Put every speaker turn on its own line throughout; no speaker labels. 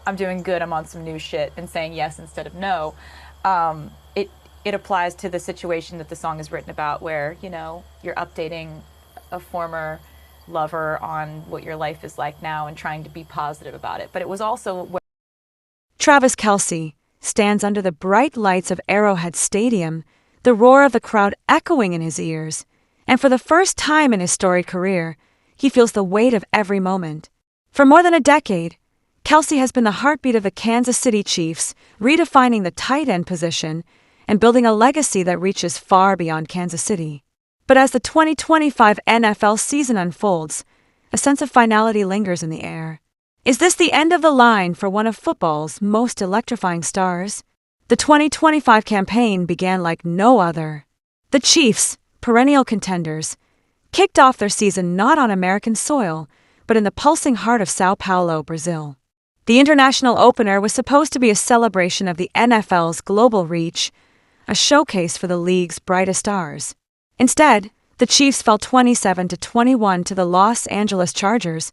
I'm doing good, I'm on some new shit, and saying yes instead of no. Um, it it applies to the situation that the song is written about, where you're updating a former lover on what your life is like now and trying to be positive about it. But it was also
Travis Kelce stands under the bright lights of Arrowhead Stadium, the roar of the crowd echoing in his ears, and for the first time in his storied career, he feels the weight of every moment. For more than a decade, Kelce has been the heartbeat of the Kansas City Chiefs, redefining the tight end position and building a legacy that reaches far beyond Kansas City. But as the 2025 NFL season unfolds, a sense of finality lingers in the air. Is this the end of the line for one of football's most electrifying stars? The 2025 campaign began like no other. The Chiefs, perennial contenders, kicked off their season not on American soil, but in the pulsing heart of Sao Paulo, Brazil. The international opener was supposed to be a celebration of the NFL's global reach, a showcase for the league's brightest stars. Instead, the Chiefs fell 27-21 to the Los Angeles Chargers,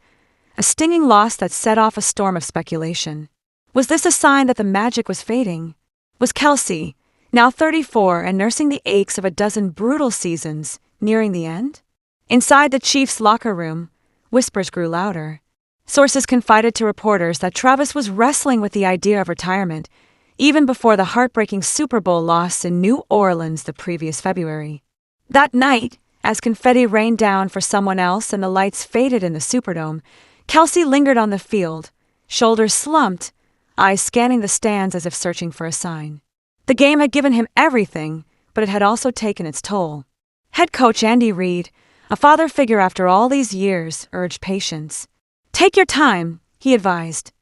a stinging loss that set off a storm of speculation. Was this a sign that the magic was fading? Was Kelce, now 34 and nursing the aches of a dozen brutal seasons, nearing the end? Inside the Chiefs' locker room, whispers grew louder. Sources confided to reporters that Travis was wrestling with the idea of retirement, even before the heartbreaking Super Bowl loss in New Orleans the previous February. That night, as confetti rained down for someone else and the lights faded in the Superdome, Kelce lingered on the field, shoulders slumped, eyes scanning the stands as if searching for a sign. The game had given him everything, but it had also taken its toll. Head coach Andy Reid, a father figure after all these years, urged patience. "Take your time," he advised.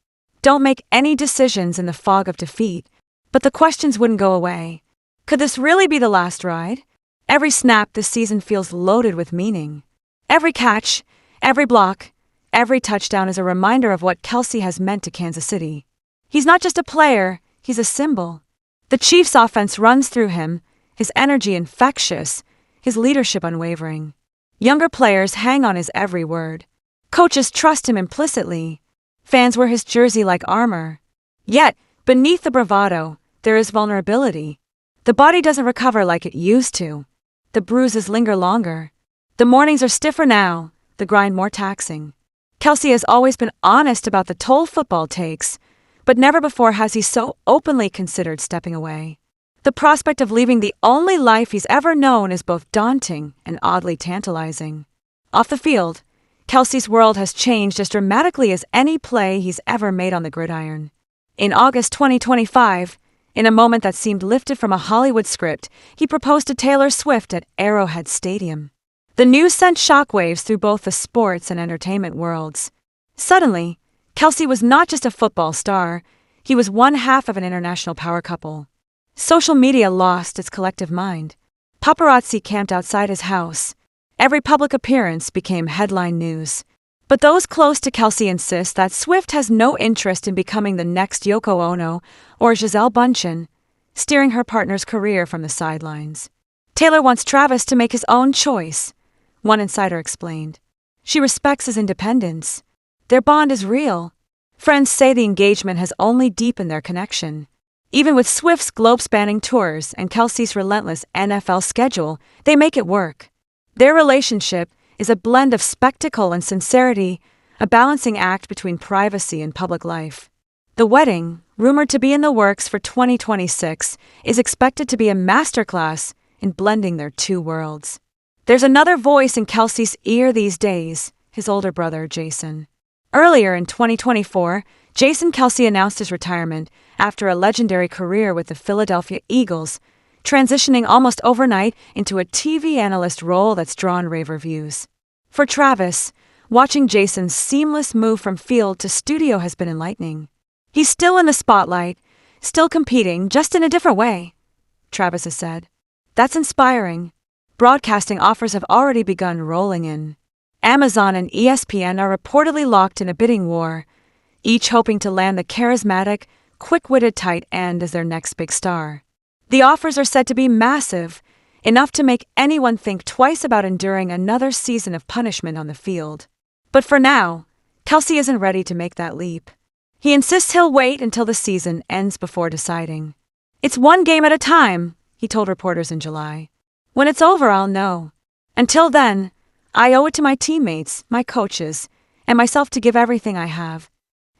"Don't make any decisions in the fog of defeat." But the questions wouldn't go away. Could this really be the last ride? Every snap this season feels loaded with meaning. Every catch, every block, every touchdown is a reminder of what Kelce has meant to Kansas City. He's not just a player, he's a symbol. The Chiefs' offense runs through him, his energy infectious, his leadership unwavering. Younger players hang on his every word. Coaches trust him implicitly. Fans wear his jersey like armor. Yet, beneath the bravado, there is vulnerability. The body doesn't recover like it used to. The bruises linger longer. The mornings are stiffer now, the grind more taxing. Kelce has always been honest about the toll football takes, but never before has he so openly considered stepping away. The prospect of leaving the only life he's ever known is both daunting and oddly tantalizing. Off the field, Kelce's world has changed as dramatically as any play he's ever made on the gridiron. In August 2025, in a moment that seemed lifted from a Hollywood script, he proposed to Taylor Swift at Arrowhead Stadium. The news sent shockwaves through both the sports and entertainment worlds. Suddenly, Kelce was not just a football star, he was one half of an international power couple. Social media lost its collective mind. Paparazzi camped outside his house. Every public appearance became headline news. But those close to Kelce insist that Swift has no interest in becoming the next Yoko Ono or Gisele Bündchen, steering her partner's career from the sidelines. Taylor wants Travis to make his own choice, one insider explained. She respects his independence. Their bond is real. Friends say the engagement has only deepened their connection. Even with Swift's globe-spanning tours and Kelce's relentless NFL schedule, they make it work. Their relationship is a blend of spectacle and sincerity, a balancing act between privacy and public life. The wedding, rumored to be in the works for 2026, is expected to be a masterclass in blending their two worlds. There's another voice in Kelce's ear these days, his older brother, Jason. Earlier in 2024, Jason Kelce announced his retirement after a legendary career with the Philadelphia Eagles, transitioning almost overnight into a TV analyst role that's drawn rave reviews. For Travis, watching Jason's seamless move from field to studio has been enlightening. He's still in the spotlight, still competing, just in a different way, Travis has said. That's inspiring. Broadcasting offers have already begun rolling in. Amazon and ESPN are reportedly locked in a bidding war, each hoping to land the charismatic, quick-witted tight end as their next big star. The offers are said to be massive, enough to make anyone think twice about enduring another season of punishment on the field. But for now, Kelce isn't ready to make that leap. He insists he'll wait until the season ends before deciding. "It's one game at a time," he told reporters in July. "When it's over, I'll know. Until then, I owe it to my teammates, my coaches, and myself to give everything I have."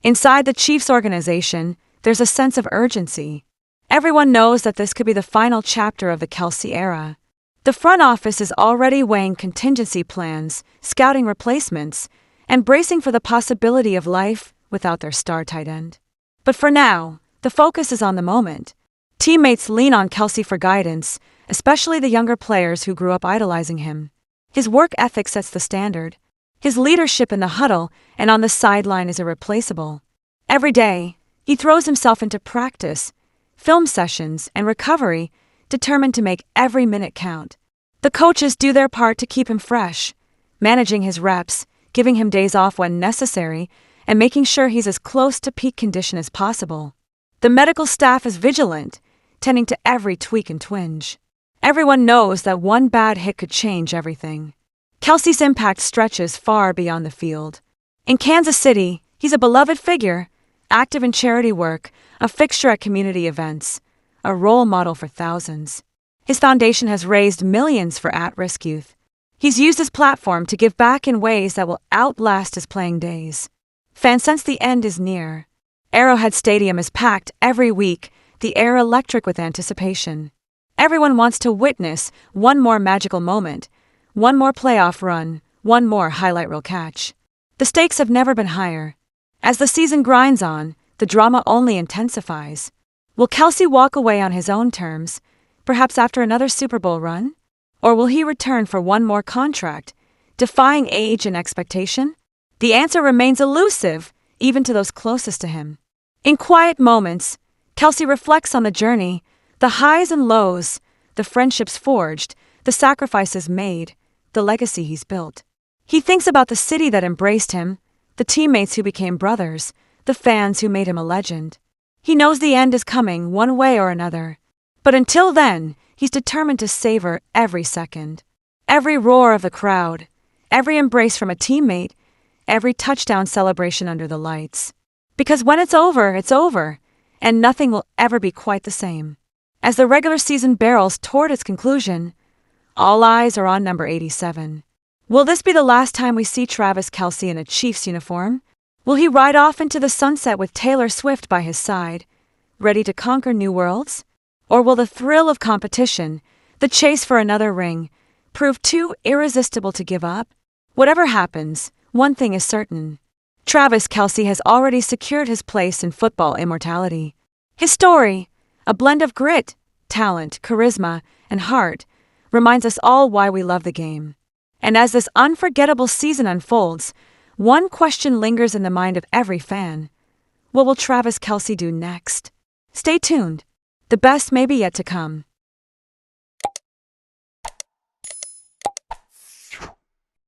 Inside the Chiefs organization, there's a sense of urgency. Everyone knows that this could be the final chapter of the Kelce era. The front office is already weighing contingency plans, scouting replacements, and bracing for the possibility of life without their star tight end. But for now, the focus is on the moment. Teammates lean on Kelce for guidance, especially the younger players who grew up idolizing him. His work ethic sets the standard. His leadership in the huddle and on the sideline is irreplaceable. Every day, he throws himself into practice, film sessions, and recovery, determined to make every minute count. The coaches do their part to keep him fresh, managing his reps, giving him days off when necessary, and making sure he's as close to peak condition as possible. The medical staff is vigilant, tending to every tweak and twinge. Everyone knows that one bad hit could change everything. Kelce's impact stretches far beyond the field. In Kansas City, he's a beloved figure, active in charity work, a fixture at community events, a role model for thousands. His foundation has raised millions for at-risk youth. He's used his platform to give back in ways that will outlast his playing days. Fans sense the end is near. Arrowhead Stadium is packed every week, the air electric with anticipation. Everyone wants to witness one more magical moment, one more playoff run, one more highlight reel catch. The stakes have never been higher. As the season grinds on, the drama only intensifies. Will Kelce walk away on his own terms, perhaps after another Super Bowl run? Or will he return for one more contract, defying age and expectation? The answer remains elusive, even to those closest to him. In quiet moments, Kelce reflects on the journey, the highs and lows, the friendships forged, the sacrifices made, the legacy he's built. He thinks about the city that embraced him, the teammates who became brothers, the fans who made him a legend. He knows the end is coming one way or another. But until then, he's determined to savor every second. Every roar of the crowd, every embrace from a teammate, every touchdown celebration under the lights. Because when it's over, and nothing will ever be quite the same. As the regular season barrels toward its conclusion, all eyes are on number 87. Will this be the last time we see Travis Kelce in a Chiefs uniform? Will he ride off into the sunset with Taylor Swift by his side, ready to conquer new worlds? Or will the thrill of competition, the chase for another ring, prove too irresistible to give up? Whatever happens, one thing is certain. Travis Kelce has already secured his place in football immortality. His story, a blend of grit, talent, charisma, and heart, reminds us all why we love the game. And as this unforgettable season unfolds, one question lingers in the mind of every fan. What will Travis Kelce do next? Stay tuned. The best may be yet to come.